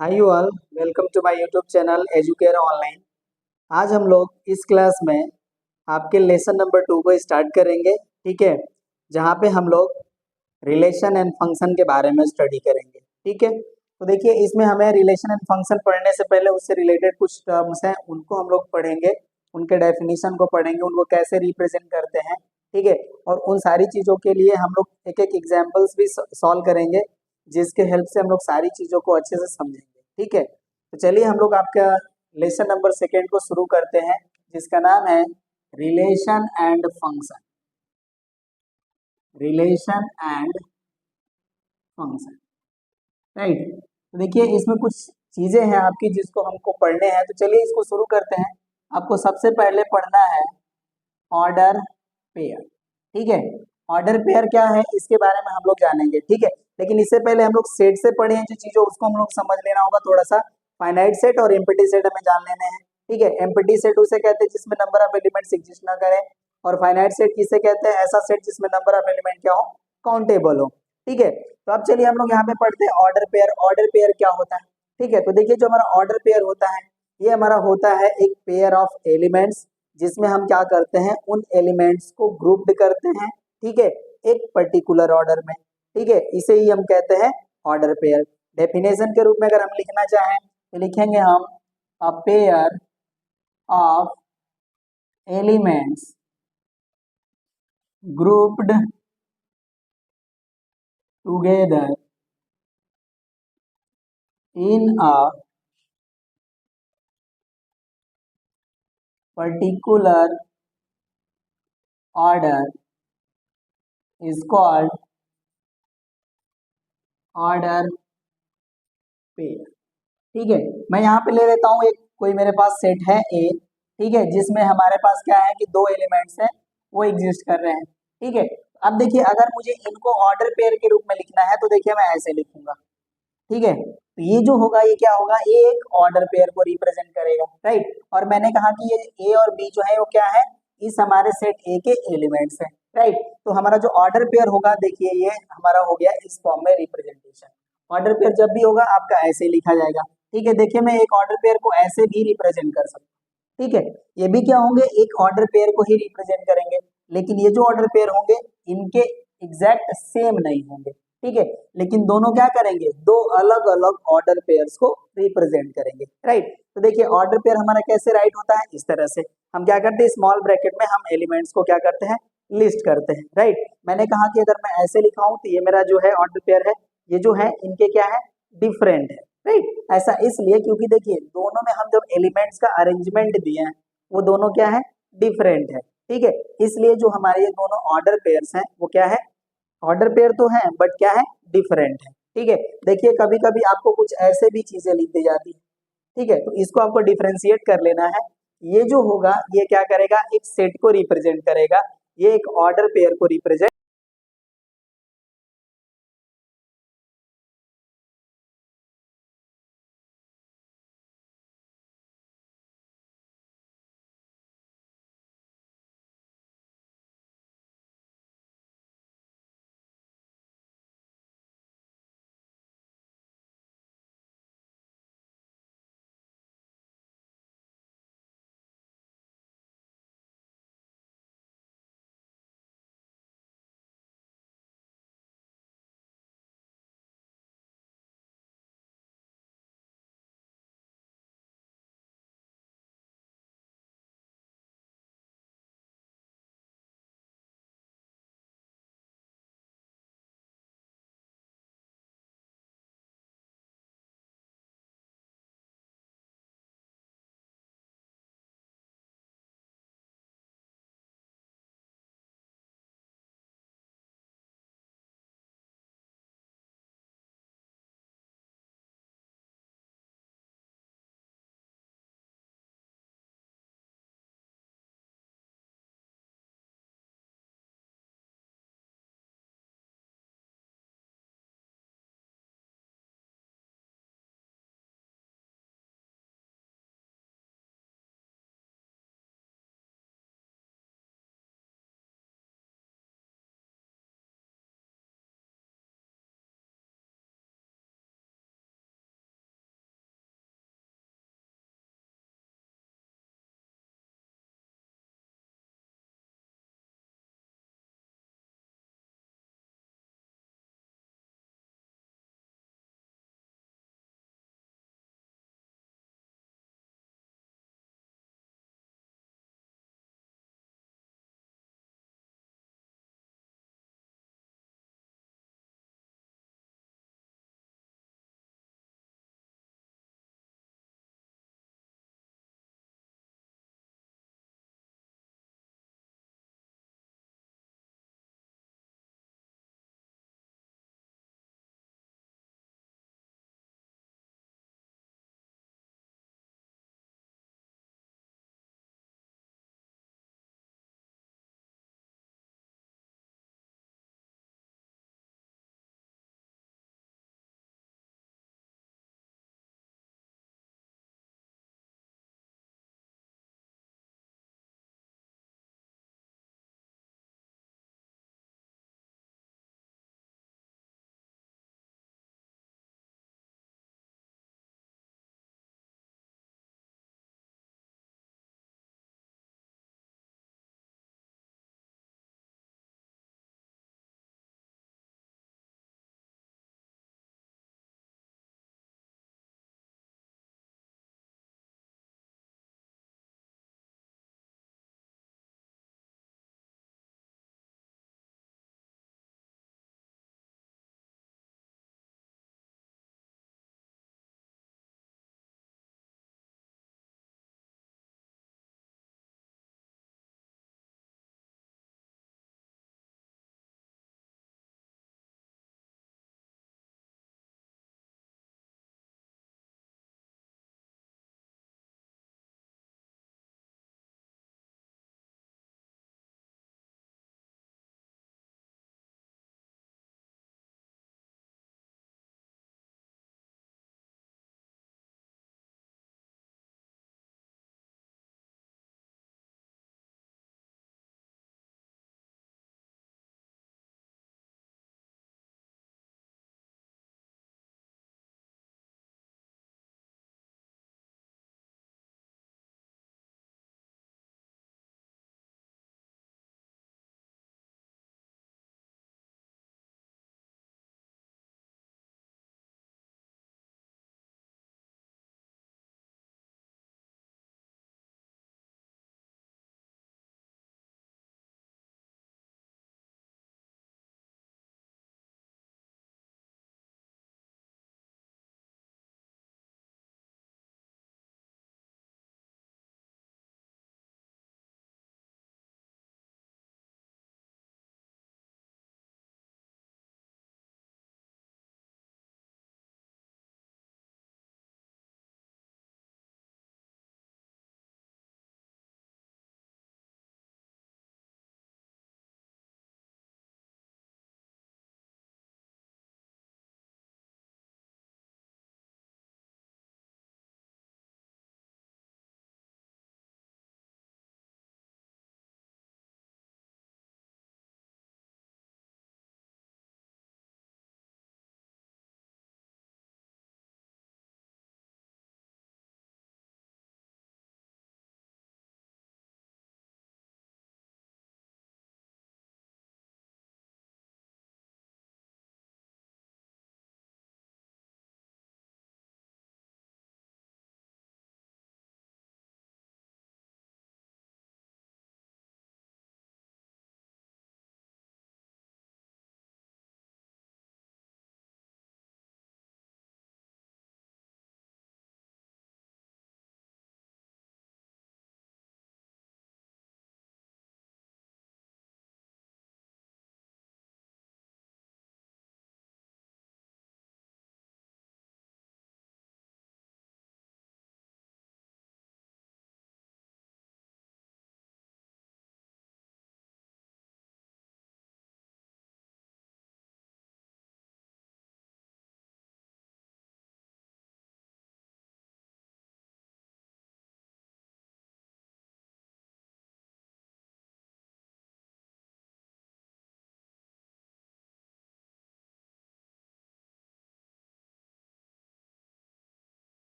Hi you all, welcome to my YouTube channel Educare online. आज हम लोग इस क्लास में आपके लेसन नंबर 2 को स्टार्ट करेंगे। ठीक है, जहाँ पे हम लोग रिलेशन एंड फंक्शन के बारे में स्टडी करेंगे। ठीक है, तो देखिए इसमें हमें रिलेशन एंड फंक्शन पढ़ने से पहले उससे रिलेटेड कुछ टर्म्स हैं उनको हम लोग पढ़ेंगे, उनके डेफिनेशन को पढ़ेंगे, उनको कैसे रिप्रेजेंट करते हैं। ठीक है, और उन सारी चीज़ों के लिए हम लोग एक एक एग्जाम्पल्स भी सॉल्व करेंगे, जिसके हेल्प से हम लोग सारी चीज़ों को अच्छे से समझेंगे। ठीक है, तो चलिए हम लोग आपका लेसन नंबर सेकेंड को शुरू करते हैं, जिसका नाम है relation and function. Relation and function, right. तो देखिए इसमें कुछ चीजें हैं आपकी जिसको हमको पढ़ने हैं, तो चलिए इसको शुरू करते हैं। आपको सबसे पहले पढ़ना है ऑर्डर पेयर। ठीक है, ऑर्डर पेयर क्या है इसके बारे में हम लोग जानेंगे। ठीक है, लेकिन इससे पहले हम लोग सेट से पढ़े हैं जो चीजों उसको हम लोग समझ लेना होगा थोड़ा सा। फाइनाइट सेट और एम्प्टी सेट हमें जान लेने हैं। ठीक है, एम्प्टी सेट उसे कहते हैं जिसमें नंबर ऑफ एलिमेंट्स एग्जिस्ट ना करें, और फाइनाइट सेट किसे कहते हैं, ऐसा सेट जिसमें नंबर ऑफ एलिमेंट क्या हो, काउंटेबल हो। ठीक है, तो अब चलिए हम लोग यहाँ पे पढ़ते हैं ऑर्डर पेयर। ऑर्डर पेयर क्या होता है? ठीक है, तो देखिए जो हमारा ऑर्डर पेयर होता है, ये हमारा होता है एक पेयर ऑफ एलिमेंट्स, जिसमें हम क्या करते हैं, उन एलिमेंट्स को ग्रुप्ड करते हैं। ठीक है, एक पर्टिकुलर ऑर्डर में। ठीक है, इसे ही हम कहते हैं ऑर्डर पेयर। डेफिनेशन के रूप में अगर हम लिखना चाहें तो लिखेंगे हम a pair of elements grouped together in a particular order is called order pair. ठीक है, मैं यहाँ पे ले लेता हूँ एक, कोई मेरे पास सेट है ए। ठीक है, जिसमें हमारे पास क्या है कि दो एलिमेंट्स हैं, वो एग्जिस्ट कर रहे हैं। ठीक है, अब देखिए अगर मुझे इनको ऑर्डर पेयर के रूप में लिखना है तो देखिए मैं ऐसे लिखूंगा। ठीक है, तो ये जो होगा ये क्या होगा, ये एक ऑर्डर पेयर को रिप्रेजेंट करेगा, राइट। और मैंने कहा कि ये ए और बी जो है वो क्या है, इस हमारे सेट ए के एलिमेंट्स हैं, राइट। तो हमारा जो ऑर्डर पेयर होगा, देखिए ये हमारा हो गया इस फॉर्म में रिप्रेजेंटेशन। ऑर्डर पेयर जब भी होगा आपका ऐसे ही लिखा जाएगा। ठीक है, देखिए मैं एक ऑर्डर पेयर को ऐसे भी रिप्रेजेंट कर सकता हूँ। ठीक है, ये भी क्या होंगे, एक ऑर्डर पेयर को ही रिप्रेजेंट करेंगे, लेकिन ये जो ऑर्डर पेयर होंगे इनके एग्जैक्ट सेम नहीं होंगे। ठीक है, लेकिन दोनों क्या करेंगे, दो अलग अलग ऑर्डर पेयर्स को रिप्रेजेंट करेंगे, राइट। तो देखिए ऑर्डर पेयर हमारा कैसे राइट होता है, इस तरह से हम क्या करते हैं, स्मॉल ब्रैकेट में हम एलिमेंट्स को क्या करते हैं, लिस्ट करते हैं, राइट। मैंने कहा कि अगर मैं ऐसे लिखा हूं तो ये मेरा जो है ऑर्डर पेयर है, ये जो है इनके क्या है, डिफरेंट है, राइट। ऐसा इसलिए क्योंकि देखिए दोनों में हम जब एलिमेंट्स का अरेंजमेंट दिए हैं वो दोनों क्या है, डिफरेंट है। ठीक है, इसलिए जो हमारे ये दोनों ऑर्डर पेयर्स हैं वो क्या है, ऑर्डर पेयर तो है बट क्या है, डिफरेंट है। ठीक है, देखिए कभी कभी आपको कुछ ऐसे भी चीजें लिख दी जाती है। ठीक है, तो इसको आपको डिफरेंशिएट कर लेना है। ये जो होगा ये क्या करेगा, एक सेट को रिप्रेजेंट करेगा, ये एक ऑर्डर पेयर को represent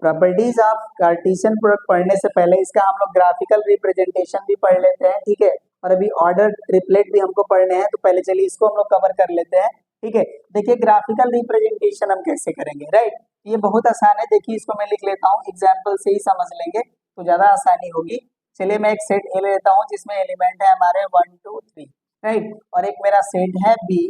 properties of Cartesian product पढ़ने से पहले इसका हम लोग ग्राफिकल रिप्रेजेंटेशन भी पढ़ लेते हैं, ठीक है। और अभी ऑर्डर ट्रिपलेट भी हमको पढ़ने हैं, तो पहले चलिए इसको हम लोग कवर कर लेते हैं, ठीक है। देखिए ग्राफिकल रिप्रेजेंटेशन हम कैसे करेंगे, राइट। ये बहुत आसान है, देखिए इसको मैं लिख लेता हूँ, एग्जाम्पल से ही समझ लेंगे तो ज्यादा आसानी होगी। चलिए मैं एक सेट ए ले लेता हूँ जिसमें एलिमेंट है हमारे 1 2 3, राइट। और एक मेरा सेट है बी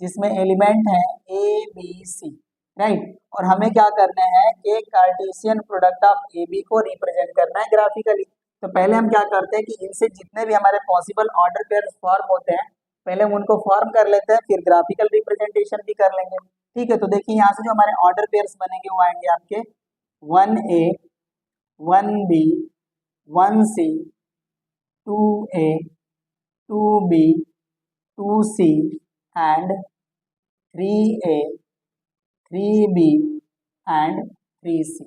जिसमें एलिमेंट है ए बी सी, राइट। और हमें क्या करना है कि Cartesian product of A B को रिप्रेजेंट करना है ग्राफिकली। तो पहले हम क्या करते हैं कि इनसे जितने भी हमारे पॉसिबल ऑर्डर पेयर फॉर्म होते हैं पहले हम उनको फॉर्म कर लेते हैं, फिर ग्राफिकल रिप्रेजेंटेशन भी कर लेंगे, ठीक है। तो देखिए यहाँ से जो हमारे ऑर्डर पेयर्स बनेंगे वो आएंगे आपके 1A 1B 1C 2A 2B 2C and 3A 3B and 3C,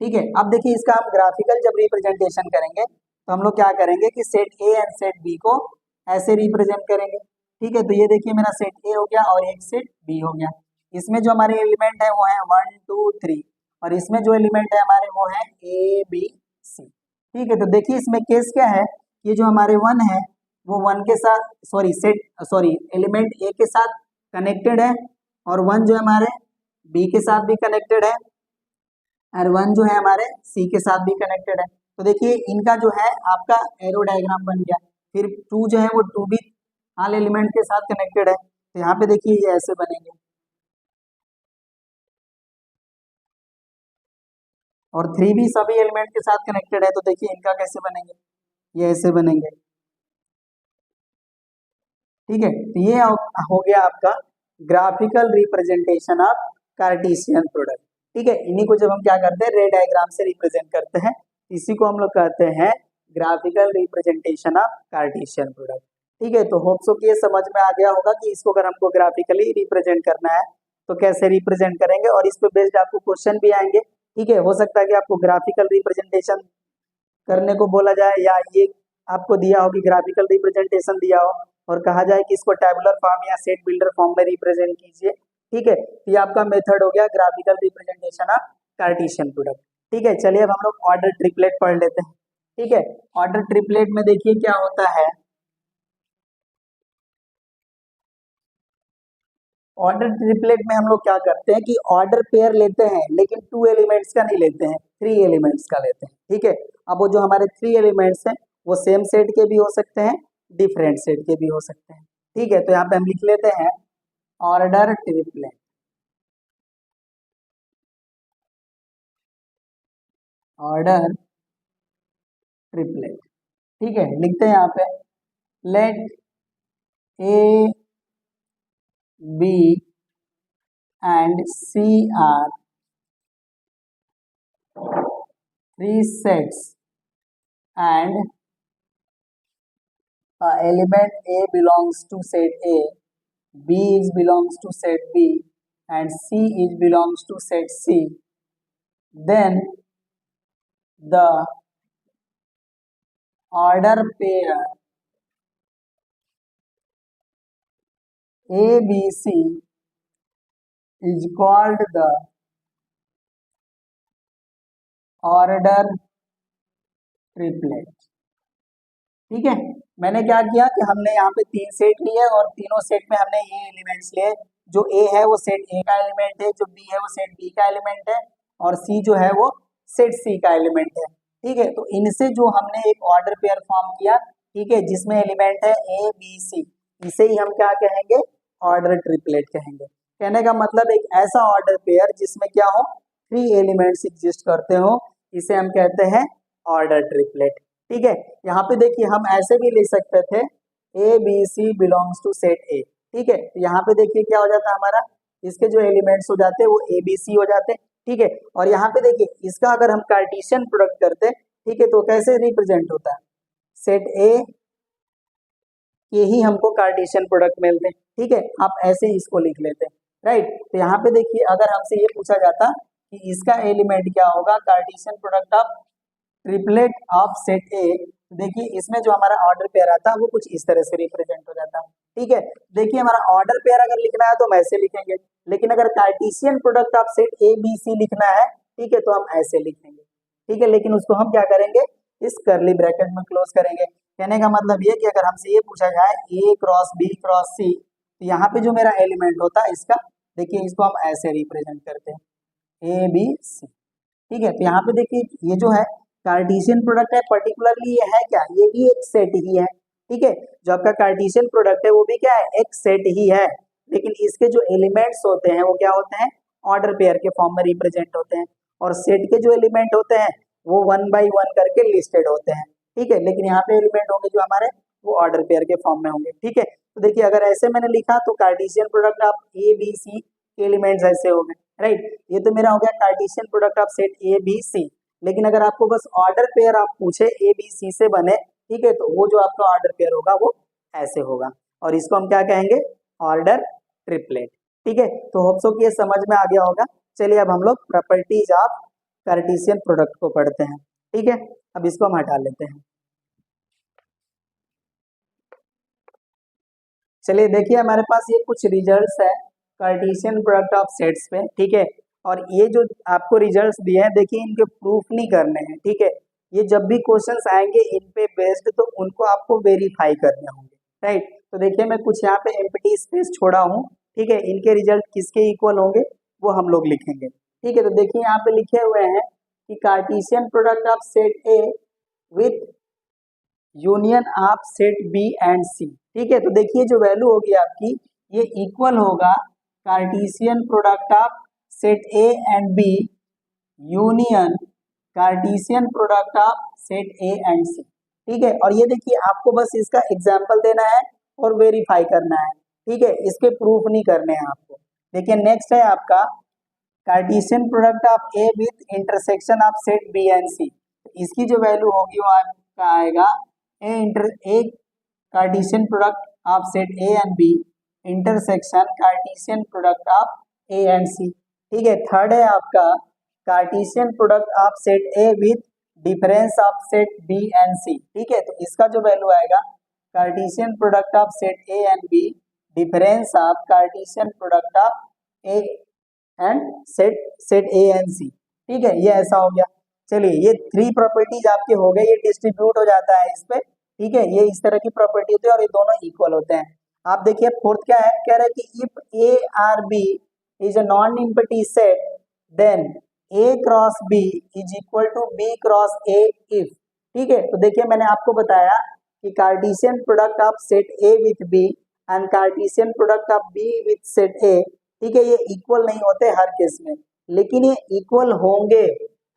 ठीक है। अब देखिए इसका हम ग्राफिकल जब रिप्रेजेंटेशन करेंगे तो हम लोग क्या करेंगे कि set A and set B को ऐसे रिप्रेजेंट करेंगे, ठीक है। तो ये देखिए मेरा सेट ए हो गया और एक सेट बी हो गया। इसमें जो हमारे एलिमेंट है वो है 1 2 3 और इसमें जो एलिमेंट है हमारे वो है ए बी सी, ठीक है। तो देखिए इसमें केस क्या है, ये जो हमारे 1 है वो 1 के साथ सॉरी एलिमेंट ए के साथ कनेक्टेड है और 1 जो है हमारे बी के साथ भी कनेक्टेड है और 1 जो है हमारे सी के साथ भी कनेक्टेड है। तो देखिए इनका जो है आपका एरो डायग्राम बन गया। फिर 2 जो है वो 2 भी ऑल एलिमेंट के साथ कनेक्टेड है, तो यहाँ पे देखिए ये ऐसे बनेंगे। और 3 भी सभी एलिमेंट के साथ कनेक्टेड है, तो देखिए इनका कैसे बनेंगे, ये ऐसे बनेंगे, ठीक है। तो ये हो गया आपका graphical representation of Cartesian product, ठीक है। इन्हीं को जब हम क्या करते हैं रे डायग्राम से रिप्रेजेंट करते हैं, इसी को हम लोग कहते हैं graphical representation of Cartesian product, ठीक है। तो होप सो कि ये समझ में आ गया होगा कि इसको अगर हमको ग्राफिकली रिप्रेजेंट करना है तो कैसे रिप्रेजेंट करेंगे और इस पे बेस्ड आपको क्वेश्चन भी आएंगे, ठीक है। हो सकता है कि आपको ग्राफिकल रिप्रेजेंटेशन करने को बोला जाए या ये आपको दिया हो कि ग्राफिकल रिप्रेजेंटेशन दिया हो और कहा जाए कि इसको टेबुलर फॉर्म या सेट बिल्डर फॉर्म में रिप्रेजेंट कीजिए, ठीक है। ये आपका मेथड हो गया graphical representation of Cartesian product, ठीक है। चलिए अब हम लोग ऑर्डर ट्रिपलेट पढ़ लेते हैं, ठीक है। ऑर्डर ट्रिपलेट में देखिए क्या होता है, ऑर्डर ट्रिपलेट में हम लोग क्या करते हैं कि ऑर्डर पेयर लेते हैं लेकिन 2 एलिमेंट्स का नहीं लेते हैं, 3 एलिमेंट्स का लेते हैं, ठीक है। अब वो जो हमारे 3 एलिमेंट्स हैं वो सेम सेट के भी हो सकते हैं, डिफरेंट सेट के भी हो सकते हैं, ठीक है। तो यहाँ पे हम लिख लेते हैं ऑर्डर ट्रिपलेट, ऑर्डर ट्रिपलेट, ठीक है। लिखते हैं यहाँ पे let A B and C are 3 sets and element A belongs to set A, B is belongs to set B and C is belongs to set C, then the order pair ABC is called the order triplet, ठीक है। मैंने क्या किया कि हमने यहाँ पे 3 set लिए और तीनों सेट में हमने ये एलिमेंट्स लिए, जो ए है वो सेट ए का एलिमेंट है, जो बी है वो सेट बी का एलिमेंट है और सी जो है वो सेट सी का एलिमेंट है, ठीक है। तो इनसे जो हमने एक ऑर्डर पेयर फॉर्म किया, ठीक है, जिसमें एलिमेंट है ए बी सी, इसे ही हम क्या कहेंगे, ऑर्डर ट्रिपलेट कहेंगे। कहने का मतलब एक ऐसा ऑर्डर पेयर जिसमें क्या हो, 3 एलिमेंट्स एग्जिस्ट करते हो, इसे हम कहते हैं ऑर्डर ट्रिपलेट, ठीक है। यहाँ पे देखिए हम ऐसे भी लिख सकते थे A B C belongs to set A, ठीक है। तो यहाँ पे देखिए क्या हो जाता है हमारा, इसके जो एलिमेंट्स हो जाते हैं वो ए बी सी हो जाते हैं, ठीक है। और यहाँ पे देखिए इसका अगर हम कार्टेशियन प्रोडक्ट करते हैं, ठीक है, तो कैसे रिप्रेजेंट होता है, सेट ए के ही हमको कार्टेशियन प्रोडक्ट मिलते हैं, ठीक है। आप ऐसे ही इसको लिख लेते हैं, राइट। तो यहाँ पे देखिए अगर हमसे ये पूछा जाता कि इसका एलिमेंट क्या होगा, Cartesian product of triplet of set ए, देखिए इसमें जो हमारा ऑर्डर पेयर आता है वो कुछ इस तरह से रिप्रेजेंट हो जाता है, ठीक है। देखिए हमारा ऑर्डर पेयर अगर लिखना है तो हम ऐसे लिखेंगे, लेकिन अगर Cartesian product of set A B C लिखना है, ठीक है, तो हम ऐसे लिखेंगे, ठीक है, लेकिन उसको हम क्या करेंगे, इस करली ब्रैकेट में क्लोज करेंगे। कहने का मतलब ये कि अगर हमसे ये पूछा जाए ए क्रॉस बी क्रॉस सी, तो यहाँ पे जो मेरा एलिमेंट होता है इसका, देखिए इसको हम ऐसे रिप्रेजेंट करते हैं ए बी सी, ठीक है। तो यहाँ पे देखिए ये जो है कार्टेशियन प्रोडक्ट है, पर्टिकुलरली ये है क्या, ये भी एक सेट ही है, ठीक है। जो आपका कार्टेशियन प्रोडक्ट है वो भी क्या है, एक सेट ही है, लेकिन इसके जो एलिमेंट्स होते हैं वो क्या होते हैं, ऑर्डर पेयर के फॉर्म में रिप्रेजेंट होते हैं, और सेट के जो एलिमेंट होते हैं वो 1 बाई 1 करके लिस्टेड होते हैं, ठीक है। लेकिन यहाँ पे एलिमेंट होंगे जो हमारे, वो ऑर्डर पेयर के फॉर्म में होंगे, ठीक है। तो देखिए अगर ऐसे मैंने लिखा तो Cartesian product of A B C के एलिमेंट्स ऐसे हो गए, राइट। ये तो मेरा हो गया Cartesian product of set A B C. लेकिन अगर आपको बस ऑर्डर पेयर आप पूछे ए बी सी से बने, ठीक है, तो वो जो आपका ऑर्डर पेयर होगा वो ऐसे होगा, और इसको हम क्या कहेंगे, ऑर्डर ट्रिपलेट, ठीक है। तो होप सो कि ये समझ में आ गया होगा। चलिए अब हम लोग प्रॉपर्टीज ऑफ कार्टेशियन प्रोडक्ट को पढ़ते हैं, ठीक है। अब इसको हम हटा लेते हैं। चलिए देखिए हमारे पास ये कुछ रिजल्ट्स है कार्टेशियन प्रोडक्ट ऑफ सेट्स पे, ठीक है। और ये जो आपको रिजल्ट्स दिए हैं, देखिए इनके प्रूफ नहीं करने हैं, ठीक है। ये जब भी क्वेश्चंस आएंगे इन पे बेस्ड, तो उनको आपको वेरीफाई करने होंगे, राइट। तो देखिए मैं कुछ यहाँ पे एम्प्टी स्पेस छोड़ा हूँ, ठीक है। इनके रिजल्ट किसके इक्वल होंगे वो हम लोग लिखेंगे, ठीक है। तो देखिए यहाँ पे लिखे हुए हैं कि Cartesian product of set A with union of set B and C, ठीक है। तो देखिए जो वैल्यू होगी आपकी, ये इक्वल होगा Cartesian product of set A and B union Cartesian product of set A and C, ठीक है। और ये देखिए आपको बस इसका एग्जांपल देना है और वेरीफाई करना है, ठीक है। इसके प्रूफ नहीं करने हैं आपको। देखिए नेक्स्ट है आपका Cartesian product of A with intersection of set B and C. इसकी जो वैल्यू होगी वो आपका आएगा A Cartesian product of set A and B intersection Cartesian product of A and C, ठीक है। थर्ड है आपका Cartesian product of set A with difference of set B and C, ठीक है। तो इसका जो वैल्यू आएगा Cartesian product of set A and B difference of Cartesian product of A and set A and C, ठीक है। ये ऐसा हो गया। चलिए ये 3 प्रॉपर्टीज आपके हो गए, ये डिस्ट्रीब्यूट हो जाता है इस पे, ठीक है। ये इस तरह की प्रॉपर्टी होती है और ये दोनों इक्वल होते हैं। आप देखिए फोर्थ क्या है, कह रहे हैं कि if A are B is a non empty set then A cross B is equal to B cross A if, ठीक है। तो देखिए मैंने आपको बताया कि Cartesian product of set A with B and Cartesian product of B with set A, ठीक है, ये इक्वल नहीं होते हर केस में, लेकिन ये इक्वल होंगे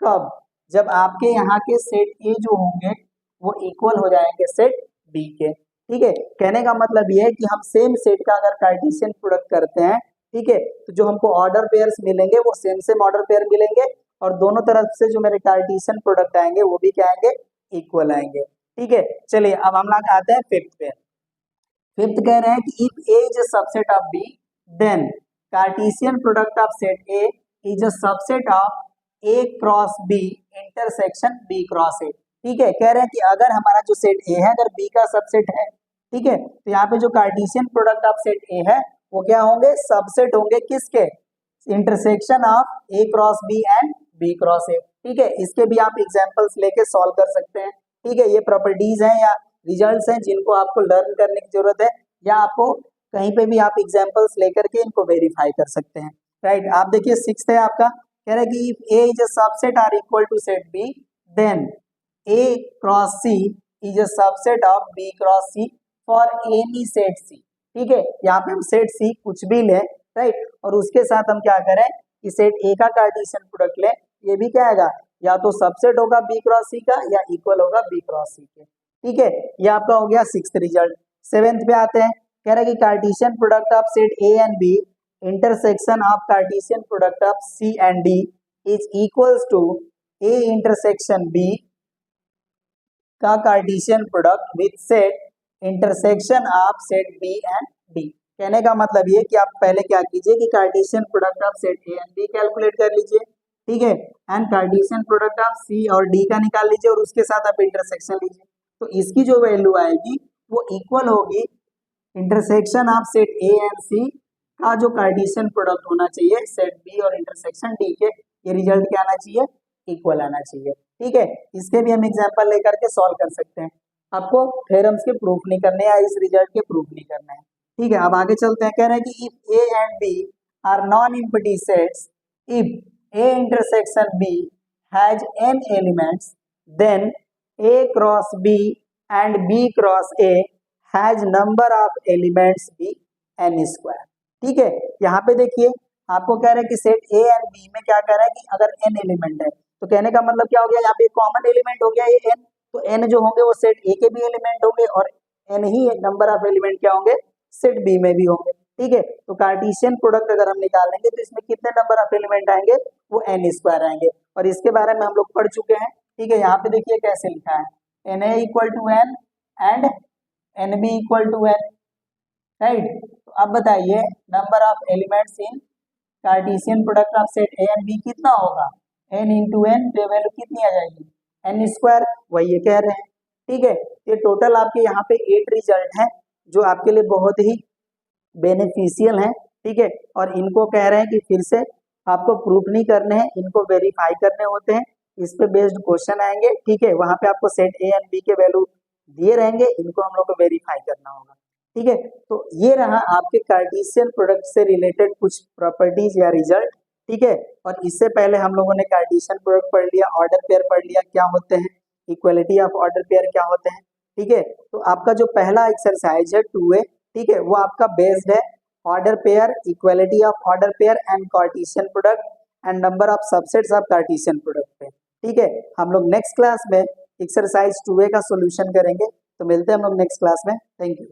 कब, जब आपके यहाँ के सेट ए जो होंगे वो इक्वल हो जाएंगे सेट बी के, ठीक है। कहने का मतलब ये है कि हम सेम सेट का अगर कार्टेशियन प्रोडक्ट करते हैं, ठीक है, तो जो हमको ऑर्डर पेयर्स मिलेंगे वो सेम ऑर्डर पेयर मिलेंगे, और दोनों तरफ से जो मेरे कार्टेशियन प्रोडक्ट आएंगे वो भी क्या आएंगे, इक्वल आएंगे, ठीक है। चलिए अब हम लोग आते हैं फिफ्थ पे। फिफ्थ कह रहे हैं कि if A is a subset of B then Cartesian product of set A is a subset of A cross B intersection B cross A, ठीक है। कह रहे हैं कि अगर हमारा जो सेट ए है अगर बी का सबसेट है, ठीक है, तो यहाँ पे जो Cartesian product of set A है वो क्या होंगे, सबसेट होंगे किसके, intersection of A cross B and B cross A, ठीक है। इसके भी आप एग्जांपल्स लेके सॉल्व कर सकते हैं, ठीक है। ये प्रॉपर्टीज हैं या रिजल्ट्स हैं जिनको आपको लर्न करने की जरूरत है, या आपको कहीं पे भी आप एग्जांपल्स लेकर के इनको वेरीफाई कर सकते हैं, राइट। आप देखिए सिक्स्थ है आपका, कह रहा है कि if A is a subset or equal to set B then A cross C is a subset of B cross C for any set C, ठीक है। यहाँ पे हम सेट सी कुछ भी लें, राइट, और उसके साथ हम क्या करें कि सेट ए का कार्टेशियन प्रोडक्ट लें, ये भी क्या आएगा, या तो सबसेट होगा बी क्रॉस सी का या इक्वल होगा बी क्रॉस सी के, ठीक है। ये आपका हो गया सिक्स्थ रिजल्ट। सेवेंथ पे आते हैं, कह रहा है कि Cartesian product of set A and B intersection of Cartesian product of C and D is equals to A intersection B का Cartesian product with set intersection of set B and D. कहने का मतलब ये कि आप पहले क्या कीजिए कि Cartesian product of set A and B calculate कर लीजिए, ठीक है, and Cartesian product of C और डी का निकाल लीजिए और उसके साथ आप इंटरसेक्शन लीजिए, तो इसकी जो वैल्यू आएगी वो इक्वल होगी intersection of set A and C का जो कार्टेशियन प्रोडक्ट होना चाहिए सेट बी और इंटरसेक्शन डी के, ये रिजल्ट क्या आना चाहिए, इक्वल आना चाहिए। ठीक है, इसके भी हम एग्जांपल लेकर के सॉल्व कर सकते हैं। आपको थ्योरम्स के प्रूफ नहीं करने या इस रिजल्ट के प्रूफ नहीं करना है। ठीक है, अब आगे चलते हैं। कह रहे हैं कि if A and B are non empty sets, if A intersection B has n elements, then a cross b and b cross a has number of elements भी n स्क्वायर। ठीक है, यहाँ पे देखिए आपको कह रहे हैं कि सेट A एंड B में क्या कह रहा है कि अगर n एलिमेंट है, तो कहने का मतलब क्या हो गया, यहाँ पे कॉमन एलिमेंट हो गया ये n, तो n जो होंगे वो सेट A के भी एलिमेंट होंगे और n he number of element क्या होंगे, सेट B में भी होंगे। ठीक है, तो कार्टेशियन प्रोडक्ट अगर हम निकालेंगे तो इसमें कितने नंबर ऑफ एलिमेंट आएंगे, वो n स्क्वायर आएंगे, और इसके बारे में हम लोग पढ़ चुके हैं। ठीक है, यहाँ पे देखिए कैसे लिखा है, Na equal to n and Nb equal to n, right. तो अब बताइए number of elements in Cartesian product of set A and B कितना होगा, n इंटू एन, तो वैल्यू कितनी आ जाएगी, n स्क्वायर, वही ये कह रहे हैं। ठीक है, ये टोटल आपके यहाँ पे 8 रिजल्ट हैं जो आपके लिए बहुत ही बेनिफिशियल हैं। ठीक है, और इनको कह रहे हैं कि फिर से आपको प्रूफ नहीं करने हैं, इनको वेरीफाई करने होते हैं, इस पे बेस्ड क्वेश्चन आएंगे। ठीक है, वहां पे आपको सेट ए एंड बी के वैल्यू दिए रहेंगे, इनको हम लोग को वेरीफाई करना होगा। ठीक है, तो ये रहा आपके कार्टेशियन प्रोडक्ट से रिलेटेड कुछ प्रॉपर्टीज या रिजल्ट। ठीक है, और इससे पहले हम लोगों ने कार्टेशियन प्रोडक्ट पढ़ लिया, ऑर्डर पेयर पढ़ लिया क्या होते हैं, इक्वलिटी ऑफ ऑर्डर पेयर क्या होते हैं। ठीक है, तो आपका जो पहला एक्सरसाइज है 2A, ठीक है, वो आपका बेस्ड है order pair, equality of order pair and Cartesian product and number of subsets of Cartesian product पे। ठीक है, हम लोग नेक्स्ट क्लास में एक्सरसाइज 2A का सॉल्यूशन करेंगे, तो मिलते हैं हम लोग नेक्स्ट क्लास में। Thank you.